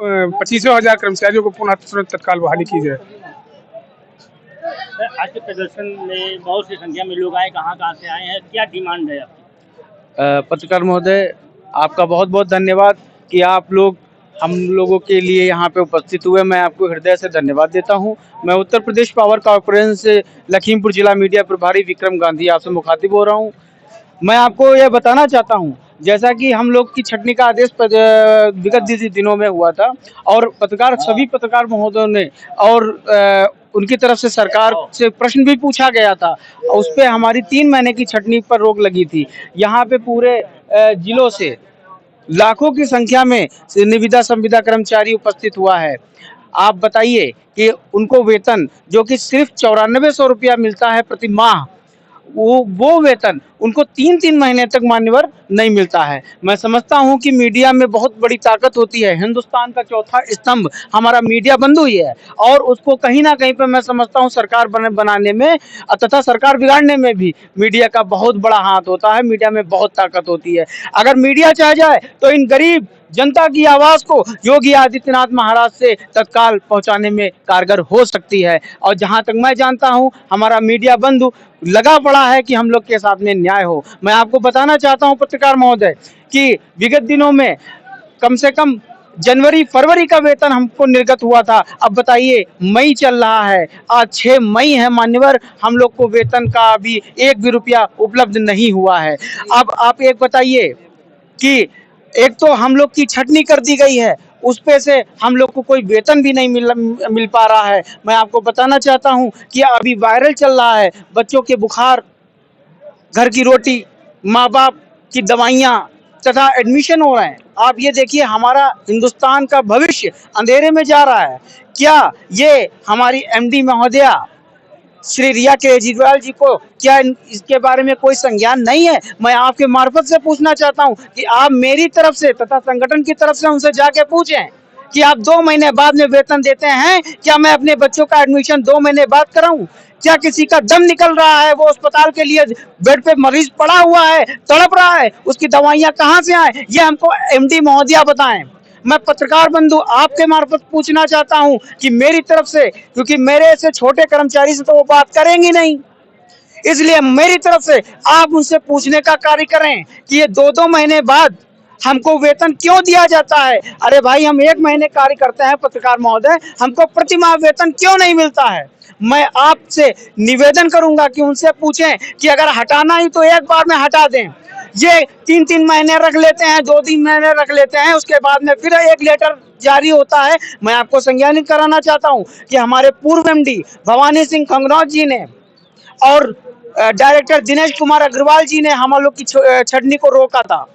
25 हजार कर्मचारियों को पुनः तुरंत तत्काल बहाली की जाए। आज के प्रदर्शन में बहुत सी संख्या में लोग आए, कहाँ से आए हैं, क्या डिमांड है आपकी? पत्रकार महोदय, आपका बहुत बहुत धन्यवाद कि आप लोग हम लोगों के लिए यहाँ पे उपस्थित हुए। मैं आपको हृदय से धन्यवाद देता हूँ। मैं उत्तर प्रदेश पावर कॉर्पोरेशन से लखीमपुर जिला मीडिया प्रभारी विक्रम गांधी आपसे मुखातिब हो रहा हूँ। मैं आपको यह बताना चाहता हूँ, जैसा कि हम लोग की छटनी का आदेश विगत दिनों में हुआ था और सभी पत्रकार महोदयों ने और उनकी तरफ से सरकार से प्रश्न भी पूछा गया था। उस पे हमारी 3 महीने की छटनी पर रोक लगी थी। यहाँ पे पूरे जिलों से लाखों की संख्या में निविदा संविदा कर्मचारी उपस्थित हुआ है। आप बताइए कि उनको वेतन जो कि सिर्फ 9400 रुपया मिलता है प्रति माह, वो वेतन उनको 3-3 महीने तक मान्यवर नहीं मिलता है। मैं समझता हूं कि मीडिया में बहुत बड़ी ताकत होती है। हिंदुस्तान का चौथा स्तंभ हमारा मीडिया बंधु ही है और उसको कहीं ना कहीं पे मैं समझता हूं सरकार बनाने में तथा सरकार बिगाड़ने में भी मीडिया का बहुत बड़ा हाथ होता है। मीडिया में बहुत ताकत होती है। अगर मीडिया चाह जाए तो इन गरीब जनता की आवाज को योगी आदित्यनाथ महाराज से तत्काल पहुंचाने में कारगर हो सकती है। और जहां तक मैं जानता हूं, हमारा मीडिया बंधु लगा पड़ा है कि हम लोग के साथ में न्याय हो। मैं आपको बताना चाहता हूं पत्रकार महोदय कि विगत दिनों में कम से कम जनवरी फरवरी का वेतन हमको निर्गत हुआ था। अब बताइए, मई चल रहा है, आज 6 मई है मान्यवर, हम लोग को वेतन का अभी 1 भी रुपया उपलब्ध नहीं हुआ है। अब आप एक बताइए कि एक तो हम लोग की छटनी कर दी गई है, उस पे से हम लोग को कोई वेतन भी नहीं मिल पा रहा है। मैं आपको बताना चाहता हूं कि अभी वायरल चल रहा है, बच्चों के बुखार, घर की रोटी, माँ बाप की दवाइयाँ तथा एडमिशन हो रहे हैं। आप ये देखिए, हमारा हिंदुस्तान का भविष्य अंधेरे में जा रहा है। क्या ये हमारी एमडी महोदया श्री रिया केजरीवाल जी को क्या इसके बारे में कोई संज्ञान नहीं है? मैं आपके मार्फत से पूछना चाहता हूं कि आप मेरी तरफ से तथा संगठन की तरफ से उनसे जाके पूछें कि आप 2 महीने बाद में वेतन देते हैं क्या? मैं अपने बच्चों का एडमिशन 2 महीने बाद कराऊं? क्या किसी का दम निकल रहा है, वो अस्पताल के लिए बेड पे मरीज पड़ा हुआ है, तड़प रहा है, उसकी दवाइयां कहां से आए? ये हमको एमडी महोदया बताएं। मैं पत्रकार बंधु आपके मार्फत पूछना चाहता हूं कि मेरी तरफ से, क्योंकि मेरे से छोटे कर्मचारी से तो वो बात करेंगी नहीं, इसलिए मेरी तरफ से आप उनसे पूछने का कार्य करें कि ये 2-2 महीने बाद हमको वेतन क्यों दिया जाता है? अरे भाई, हम 1 महीने कार्य करते हैं पत्रकार महोदय, हमको प्रति माह वेतन क्यों नहीं मिलता है? मैं आपसे निवेदन करूंगा कि उनसे पूछें कि अगर हटाना ही तो एक बार में हटा दें। ये 3-3 महीने रख लेते हैं, 2-3 महीने रख लेते हैं, उसके बाद में फिर एक लेटर जारी होता है। मैं आपको संज्ञानित कराना चाहता हूं कि हमारे पूर्व एमडी भवानी सिंह खंगनौत जी ने और डायरेक्टर दिनेश कुमार अग्रवाल जी ने हम लोग की छटनी को रोका था,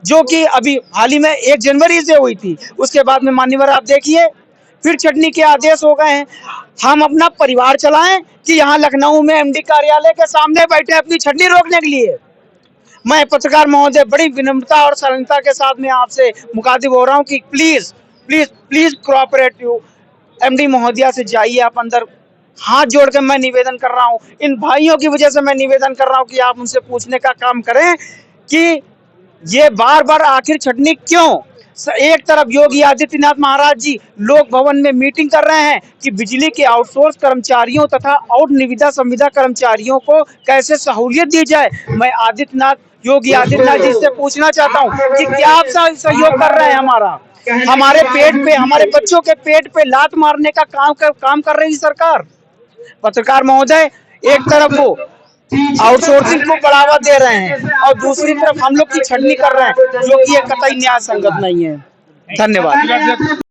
जो कि अभी हाल ही में 1 जनवरी से हुई थी। उसके बाद में मान्यवर आप देखिए फिर छटनी के आदेश हो गए हैं। हम अपना परिवार चलाएं कि यहाँ लखनऊ में एमडी कार्यालय के सामने बैठे अपनी छटनी रोकने के लिए? मैं पत्रकार महोदय बड़ी विनम्रता और सरलता के साथ में आपसे मुखातिब हो रहा हूँ कि please please please cooperative MD महोदया से जाइए आप अंदर। हाथ जोड़ के मैं निवेदन कर रहा हूँ, इन भाइयों की वजह से मैं निवेदन कर रहा हूँ कि आप उनसे पूछने का काम करें कि ये बार बार आखिर छटनी क्यों? एक तरफ योगी आदित्यनाथ महाराज जी लोक भवन में मीटिंग कर रहे हैं कि बिजली के आउटसोर्स कर्मचारियों तथा और निविदा संविदा कर्मचारियों को कैसे सहूलियत दी जाए। मैं योगी आदित्यनाथ जी से पूछना चाहता हूँ कि क्या आप सहयोग कर रहे हैं? हमारे पेट पे, हमारे बच्चों के पेट पे लात मारने का काम कर रही सरकार। पत्रकार महोदय, एक तरफ वो आउटसोर्सिंग को बढ़ावा दे रहे हैं और दूसरी तरफ हम लोग की छटनी कर रहे हैं, जो कि ये कतई न्याय संगत नहीं है। धन्यवाद।